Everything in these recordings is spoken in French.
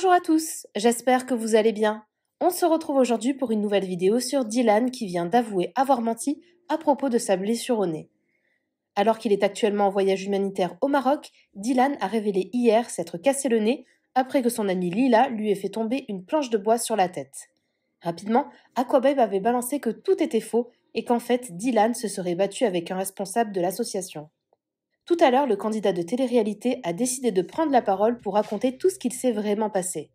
Bonjour à tous, j'espère que vous allez bien. On se retrouve aujourd'hui pour une nouvelle vidéo sur Dylan qui vient d'avouer avoir menti à propos de sa blessure au nez. Alors qu'il est actuellement en voyage humanitaire au Maroc, Dylan a révélé hier s'être cassé le nez après que son amie Lila lui ait fait tomber une planche de bois sur la tête. Rapidement, Aquababe avait balancé que tout était faux et qu'en fait Dylan se serait battu avec un responsable de l'association. Tout à l'heure, le candidat de télé-réalité a décidé de prendre la parole pour raconter tout ce qu'il s'est vraiment passé.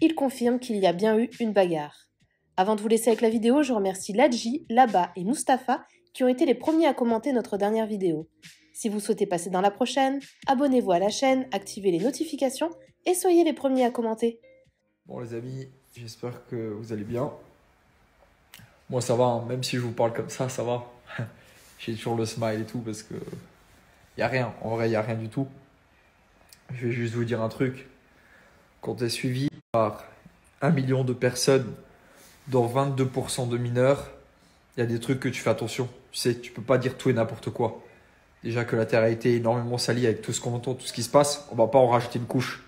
Il confirme qu'il y a bien eu une bagarre. Avant de vous laisser avec la vidéo, je remercie Ladji, Laba et Mustapha qui ont été les premiers à commenter notre dernière vidéo. Si vous souhaitez passer dans la prochaine, abonnez-vous à la chaîne, activez les notifications et soyez les premiers à commenter. Bon les amis, j'espère que vous allez bien. Moi ça va, hein. Même si je vous parle comme ça va. J'ai toujours le smile et tout parce que y a rien, en vrai y a rien du tout. Je vais juste vous dire un truc. Quand tu es suivi par 1 million de personnes, dont 22% de mineurs, il y a des trucs que tu fais attention. Tu sais, tu peux pas dire tout et n'importe quoi. Déjà que la Terre a été énormément salie avec tout ce qu'on entend, tout ce qui se passe, on va pas en rajouter une couche.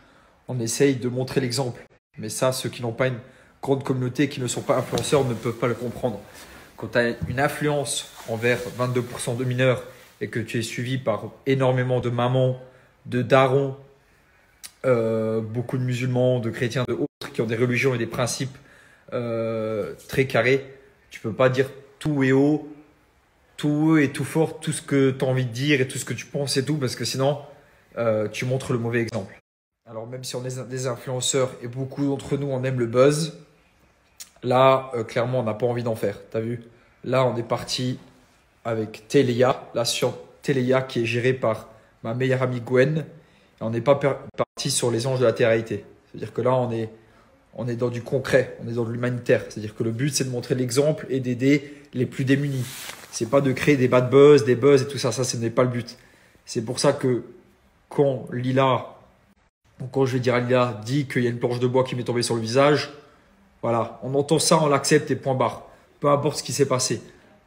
On essaye de montrer l'exemple. Mais ça, ceux qui n'ont pas une grande communauté, qui ne sont pas influenceurs, ne peuvent pas le comprendre. Quand tu as une influence envers 22% de mineurs et que tu es suivi par énormément de mamans, de darons, beaucoup de musulmans, de chrétiens, de autres qui ont des religions et des principes très carrés, tu peux pas dire tout et haut, tout et tout fort, tout ce que tu as envie de dire et tout ce que tu penses et tout, parce que sinon, tu montres le mauvais exemple. Alors même si on est des influenceurs et beaucoup d'entre nous, on aime le buzz, là, clairement, on n'a pas envie d'en faire. T'as vu? Là, on est parti avec Téléa, la sur Téléa qui est gérée par ma meilleure amie Gwen. Et on n'est pas parti sur les anges de la télé-réalité. C'est-à-dire que là, on est dans du concret, on est dans de l'humanitaire. C'est-à-dire que le but, c'est de montrer l'exemple et d'aider les plus démunis. C'est pas de créer des bad buzz, des buzz et tout ça. Ça, ce n'est pas le but. C'est pour ça que quand je vais dire à Lila, dit qu'il y a une planche de bois qui m'est tombée sur le visage, voilà, on entend ça, on l'accepte et point barre. Peu importe ce qui s'est passé.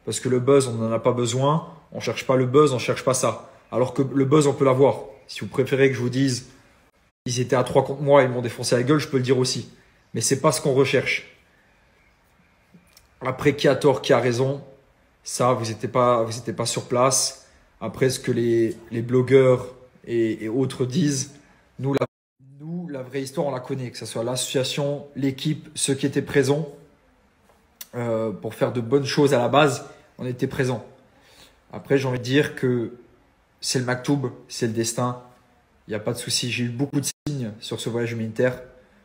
Parce que le buzz, on n'en a pas besoin. On cherche pas le buzz, on cherche pas ça. Alors que le buzz, on peut l'avoir. Si vous préférez que je vous dise, ils étaient à 3 contre moi et ils m'ont défoncé la gueule, je peux le dire aussi. Mais c'est pas ce qu'on recherche. Après, qui a tort, qui a raison, ça, vous n'étiez pas sur place. Après, ce que les blogueurs et autres disent, nous, la vraie histoire, on la connaît, que ce soit l'association, l'équipe, ceux qui étaient présents pour faire de bonnes choses à la base, on était présents. Après, j'ai envie de dire que c'est le maktoub, c'est le destin. Il n'y a pas de souci. J'ai eu beaucoup de signes sur ce voyage humanitaire.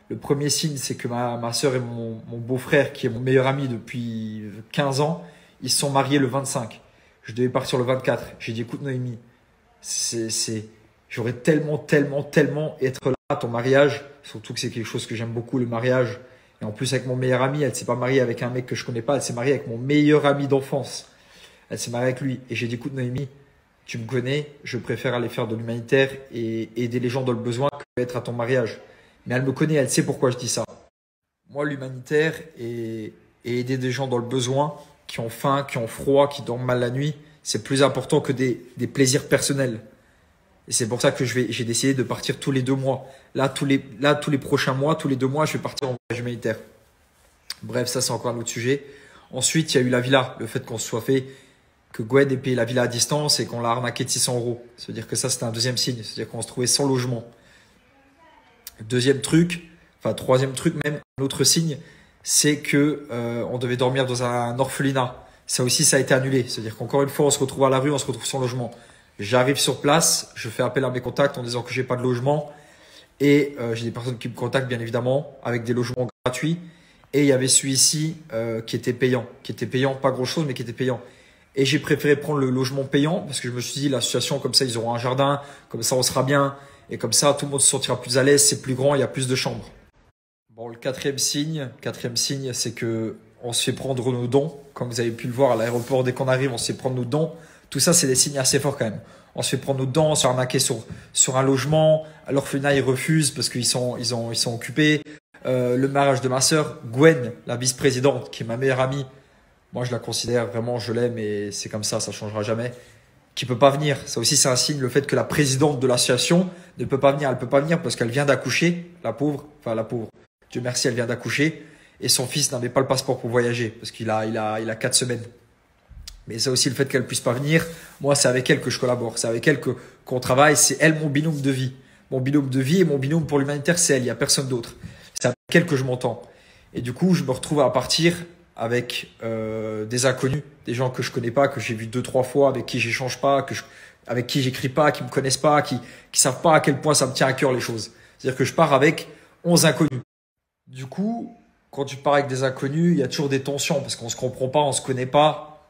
Le premier signe, c'est que ma soeur et mon beau-frère, qui est mon meilleur ami depuis 15 ans, ils se sont mariés le 25. Je devais partir le 24. J'ai dit, écoute Noémie, j'aurais tellement être là à ton mariage, surtout que c'est quelque chose que j'aime beaucoup, le mariage. Et en plus, avec mon meilleur ami, elle s'est pas mariée avec un mec que je connais pas, elle s'est mariée avec mon meilleur ami d'enfance. Elle s'est mariée avec lui. Et j'ai dit, écoute Noémie, tu me connais, je préfère aller faire de l'humanitaire et aider les gens dans le besoin que être à ton mariage. Mais elle me connaît, elle sait pourquoi je dis ça. Moi, l'humanitaire et aider des gens dans le besoin, qui ont faim, qui ont froid, qui dorment mal la nuit, c'est plus important que des plaisirs personnels. Et c'est pour ça que j'ai décidé de partir tous les 2 mois. Là, tous les prochains mois, tous les 2 mois, je vais partir en voyage humanitaire. Bref, ça, c'est encore un autre sujet. Ensuite, il y a eu la villa. Le fait qu'on se soit fait, que Gwen ait payé la villa à distance et qu'on l'a arnaqué de 600 €. C'est-à-dire que ça, c'était un deuxième signe. C'est-à-dire qu'on se trouvait sans logement. Deuxième truc, enfin, troisième truc même, un autre signe, c'est que on devait dormir dans un orphelinat. Ça aussi, ça a été annulé. C'est-à-dire qu'encore une fois, on se retrouve à la rue, on se retrouve sans logement. J'arrive sur place, je fais appel à mes contacts en disant que j'ai pas de logement et j'ai des personnes qui me contactent bien évidemment avec des logements gratuits et il y avait celui-ci qui était payant, pas grand-chose mais qui était payant. Et j'ai préféré prendre le logement payant parce que je me suis dit l'association comme ça ils auront un jardin, comme ça on sera bien et comme ça tout le monde se sentira plus à l'aise, c'est plus grand, il y a plus de chambres. Bon, le quatrième signe, c'est que on se fait prendre nos dons, comme vous avez pu le voir à l'aéroport dès qu'on arrive, on se fait prendre nos dons. Tout ça, c'est des signes assez forts quand même. On se fait prendre nos dents, on se fait arnaquer sur un logement. À l'orphelinat, ils refusent parce qu'ils sont occupés. Le mariage de ma sœur, Gwen, la vice-présidente, qui est ma meilleure amie. Moi, je la considère vraiment, je l'aime et c'est comme ça changera jamais. qui peut pas venir. Ça aussi, c'est un signe, le fait que la présidente de l'association ne peut pas venir. Elle peut pas venir parce qu'elle vient d'accoucher, la pauvre. Enfin, la pauvre. Dieu merci, elle vient d'accoucher. Et son fils n'avait pas le passeport pour voyager parce qu'il a 4 semaines. Mais c'est aussi le fait qu'elle puisse pas venir. Moi, c'est avec elle que je collabore. C'est avec elle qu'on travaille. C'est elle mon binôme de vie. Mon binôme de vie et mon binôme pour l'humanitaire, c'est elle. Il y a personne d'autre. C'est avec elle que je m'entends. Et du coup, je me retrouve à partir avec des inconnus, des gens que je connais pas, que j'ai vu 2-3 fois, avec qui j'échange pas, avec qui j'écris pas, qui me connaissent pas, qui savent pas à quel point ça me tient à cœur les choses. C'est-à-dire que je pars avec 11 inconnus. Du coup, quand tu pars avec des inconnus, il y a toujours des tensions parce qu'on se comprend pas, on se connaît pas.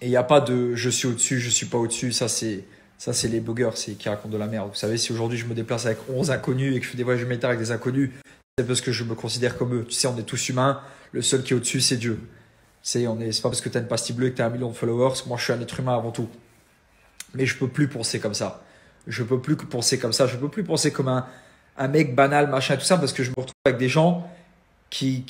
Et il n'y a pas de je suis au-dessus, je suis pas au-dessus. Ça, c'est les blogueurs qui racontent de la merde. Vous savez, si aujourd'hui je me déplace avec 11 inconnus et que je fais des voyages humanitaires avec des inconnus, c'est parce que je me considère comme eux. Tu sais, on est tous humains. Le seul qui est au-dessus, c'est Dieu. C'est pas parce que tu as une pastille bleue et que tu as 1 million de followers. Moi, je suis un être humain avant tout. Mais je peux plus penser comme ça. Je peux plus penser comme ça. Je peux plus penser comme un mec banal, machin, tout ça, parce que je me retrouve avec des gens qui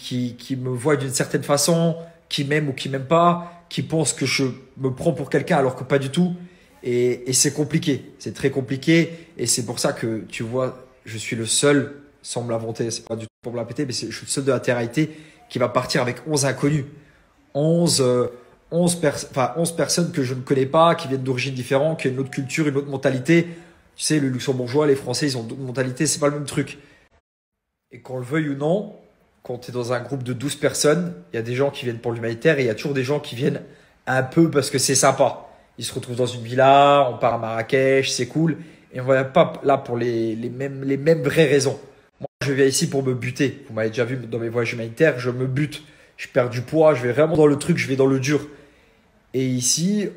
me voient d'une certaine façon, qui m'aiment ou qui m'aiment pas, qui pensent que je me prends pour quelqu'un alors que pas du tout. Et c'est compliqué. C'est très compliqué. Et c'est pour ça que, tu vois, je suis le seul, sans me la vanter, c'est pas du tout pour me la péter, mais je suis le seul de la Terre-Haïti qui va partir avec 11 inconnus. 11 personnes que je ne connais pas, qui viennent d'origines différentes, qui ont une autre culture, une autre mentalité. Tu sais, le luxembourgeois, les Français, ils ont d'autres mentalités, c'est pas le même truc. Et qu'on le veuille ou non, quand tu es dans un groupe de 12 personnes, il y a des gens qui viennent pour l'humanitaire et il y a toujours des gens qui viennent un peu parce que c'est sympa. Ils se retrouvent dans une villa, on part à Marrakech, c'est cool. Et on va pas là pour les mêmes vraies raisons. Moi, je viens ici pour me buter. Vous m'avez déjà vu dans mes voyages humanitaires, je me bute. Je perds du poids, je vais vraiment dans le truc, je vais dans le dur. Et ici,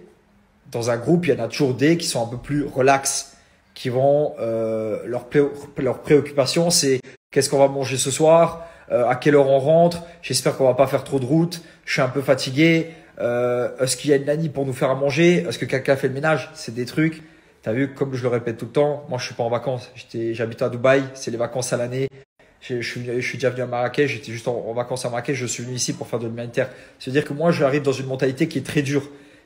dans un groupe, il y en a toujours des qui sont un peu plus relax, qui vont leur préoccupation, c'est qu'est-ce qu'on va manger ce soir, à quelle heure on rentre, j'espère qu'on va pas faire trop de route, je suis un peu fatigué, est-ce qu'il y a une nanny pour nous faire à manger, est-ce que quelqu'un fait le ménage, c'est des trucs. T'as vu, comme je le répète tout le temps, moi je suis pas en vacances, j'habite à Dubaï, c'est les vacances à l'année. Je suis déjà venu à Marrakech, j'étais juste en vacances à Marrakech, je suis venu ici pour faire de l'humanitaire. C'est-à-dire que moi, j'arrive dans une mentalité qui est très dure.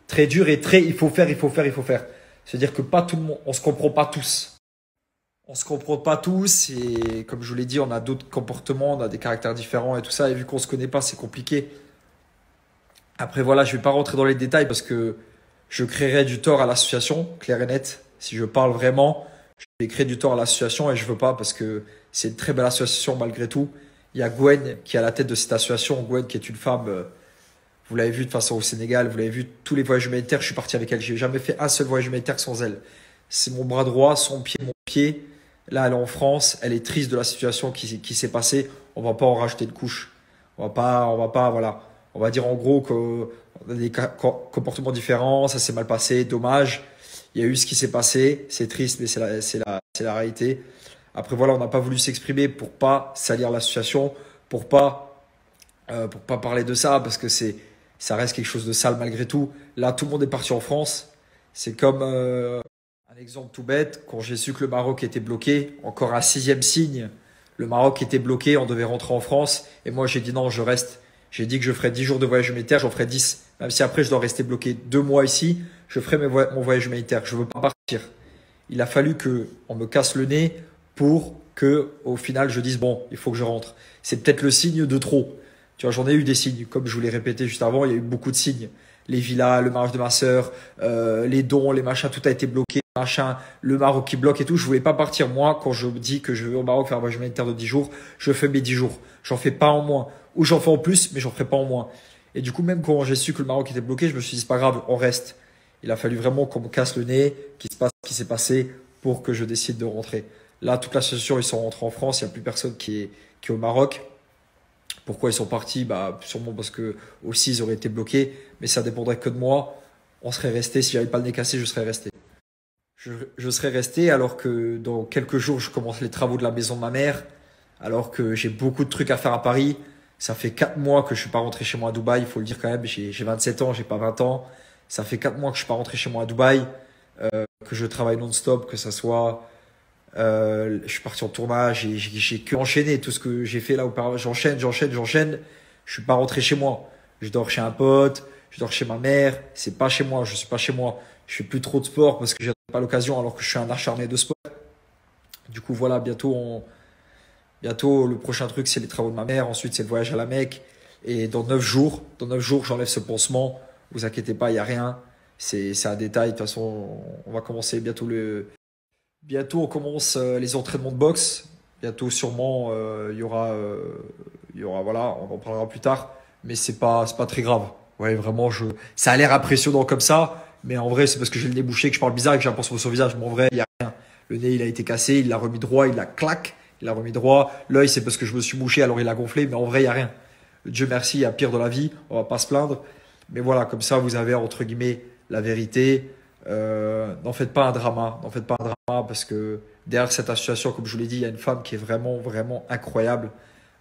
Très dure et il faut faire. C'est-à-dire que pas tout le monde, on se comprend pas tous. On se comprend pas tous et comme je vous l'ai dit, on a d'autres comportements, on a des caractères différents et tout ça. Et vu qu'on se connaît pas, c'est compliqué. Après, voilà, je vais pas rentrer dans les détails parce que je créerais du tort à l'association, clair et net. Si je parle vraiment, je vais créer du tort à l'association et je veux pas parce que c'est une très belle association malgré tout. Il y a Gwen qui est à la tête de cette association. Gwen qui est une femme, vous l'avez vu de toute façon au Sénégal, vous l'avez vu tous les voyages humanitaires, je suis parti avec elle. J'ai jamais fait un seul voyage humanitaire sans elle. C'est mon bras droit, son pied, mon pied. Là, elle est en France, elle est triste de la situation qui s'est passée. On va pas en rajouter une couche. On va pas, voilà. On va dire en gros qu'on a des comportements différents, ça s'est mal passé, dommage. Il y a eu ce qui s'est passé, c'est triste, mais c'est la réalité. Après, voilà, on n'a pas voulu s'exprimer pour pas salir l'association, pour pas parler de ça, parce que ça reste quelque chose de sale malgré tout. Là, tout le monde est parti en France. C'est comme un exemple tout bête. Quand j'ai su que le Maroc était bloqué, encore un 6e signe, le Maroc était bloqué, on devait rentrer en France. Et moi, j'ai dit non, je reste. J'ai dit que je ferais 10 jours de voyage humanitaire, j'en ferais 10. Même si après, je dois rester bloqué 2 mois ici, je ferai mon voyage humanitaire. Je veux pas partir. Il a fallu que on me casse le nez pour que, au final, je dise bon, il faut que je rentre. C'est peut-être le signe de trop. Tu vois, j'en ai eu des signes, comme je vous l'ai répété juste avant, il y a eu beaucoup de signes. Les villas, le mariage de ma sœur, les dons, les machins, tout a été bloqué, machin, le Maroc qui bloque et tout. Je voulais pas partir. Moi, quand je dis que je vais au Maroc faire un voyage humanitaire de 10 jours, je fais mes 10 jours. J'en fais pas en moins. Ou j'en fais en plus, mais j'en ferai pas en moins. Et du coup, même quand j'ai su que le Maroc était bloqué, je me suis dit, c'est pas grave, on reste. Il a fallu vraiment qu'on me casse le nez, qu'il se passe ce qui s'est passé pour que je décide de rentrer. Là, toute l'association, ils sont rentrés en France. Il n'y a plus personne qui est au Maroc. Pourquoi ils sont partis? Bah, sûrement parce que aussi ils auraient été bloqués. Mais ça dépendrait que de moi. On serait resté. Si j'avais pas le nez cassé, je serais resté. Je serais resté alors que dans quelques jours, je commence les travaux de la maison de ma mère. Alors que j'ai beaucoup de trucs à faire à Paris. Ça fait 4 mois que je suis pas rentré chez moi à Dubaï. Il faut le dire quand même. J'ai 27 ans, j'ai pas 20 ans. Ça fait 4 mois que je suis pas rentré chez moi à Dubaï. Que je travaille non-stop, que ça soit... je suis parti en tournage et j'ai que enchaîné tout ce que j'ai fait là auparavant. J'enchaîne. Je suis pas rentré chez moi. Je dors chez un pote, je dors chez ma mère. C'est pas chez moi. Je suis pas chez moi. Je fais plus trop de sport parce que j'ai pas l'occasion alors que je suis un acharné de sport. Du coup, voilà, bientôt le prochain truc, c'est les travaux de ma mère. Ensuite, c'est le voyage à la Mecque. Et dans 9 jours, j'enlève ce pansement. Vous inquiétez pas, il n'y a rien. C'est un détail. De toute façon, on va commencer bientôt, on commence les entraînements de boxe. Bientôt, sûrement, voilà, on en parlera plus tard. Mais c'est pas très grave. Ouais, vraiment, ça a l'air impressionnant comme ça. Mais en vrai, c'est parce que j'ai le nez bouché que je parle bizarre et que j'ai un pansement sur le visage. Mais en vrai, il n'y a rien. Le nez, il a été cassé, il l'a remis droit, il l'a clac, il l'a remis droit. L'œil, c'est parce que je me suis mouché, alors il a gonflé. Mais en vrai, il n'y a rien. Dieu merci, il y a pire dans la vie. On va pas se plaindre. Mais voilà, comme ça, vous avez, entre guillemets, la vérité. N'en faites pas un drama. N'en faites pas un drama parce que derrière cette association, comme je vous l'ai dit, il y a une femme qui est vraiment, vraiment incroyable.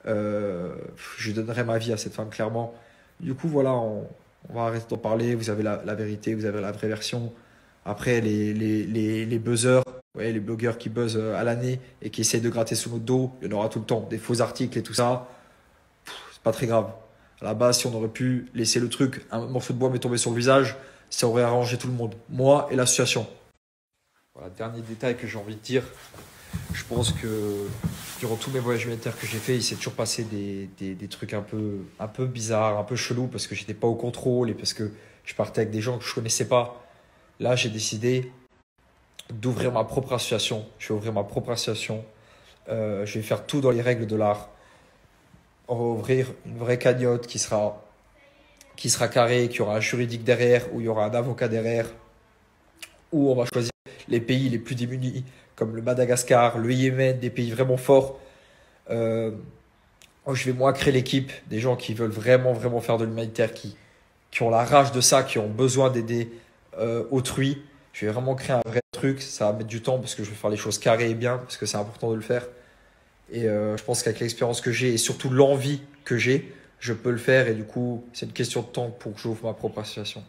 Je donnerai ma vie à cette femme, clairement. Du coup, voilà, on va arrêter d'en parler. Vous avez la vérité, vous avez la vraie version. Après, les buzzers, ouais, les blogueurs qui buzzent à l'année et qui essayent de gratter sous notre dos, il y en aura tout le temps. Des faux articles et tout ça, c'est pas très grave. À la base, si on aurait pu laisser le truc, un morceau de bois m'est tombé sur le visage, ça aurait arrangé tout le monde. Moi et l'association. Voilà, dernier détail que j'ai envie de dire. Je pense que durant tous mes voyages humanitaires que j'ai fait, il s'est toujours passé des trucs un peu bizarres, un peu chelous parce que j'étais pas au contrôle et parce que je partais avec des gens que je connaissais pas. Là, j'ai décidé d'ouvrir ma propre association. Je vais ouvrir ma propre association. Je vais faire tout dans les règles de l'art. On va ouvrir une vraie cagnotte qui sera carrée, qui aura un juridique derrière, où il y aura un avocat derrière, où on va choisir les pays les plus démunis, comme le Madagascar, le Yémen, des pays vraiment forts. Euh, je vais moi créer l'équipe, des gens qui veulent vraiment, vraiment faire de l'humanitaire, qui ont la rage de ça, qui ont besoin d'aider autrui. Je vais vraiment créer un vrai truc. Ça va mettre du temps parce que je vais faire les choses carrées et bien, parce que c'est important de le faire. Et je pense qu'avec l'expérience que j'ai et surtout l'envie que j'ai, je peux le faire. Et du coup, c'est une question de temps pour que j'ouvre ma propre association.